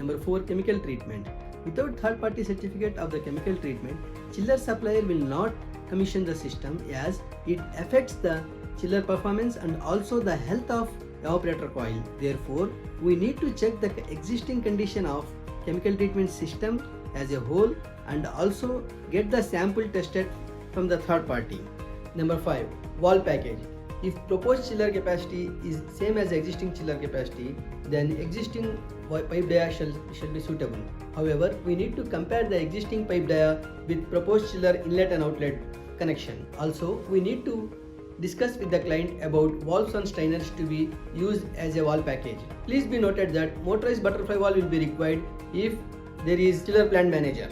Number 4. Chemical treatment. Without third-party certificate of the chemical treatment, chiller supplier will not commission the system as it affects the chiller performance and also the health of evaporator coil. Therefore, we need to check the existing condition of chemical treatment system as a whole and also get the sample tested from the third party. Number 5. Wall package. If proposed chiller capacity is same as existing chiller capacity, then existing pipe dia shall be suitable. However, we need to compare the existing pipe dia with proposed chiller inlet and outlet connection. Also, we need to discuss with the client about valves and strainers to be used as a wall package. Please be noted that motorized butterfly valve will be required if there is chiller plant manager.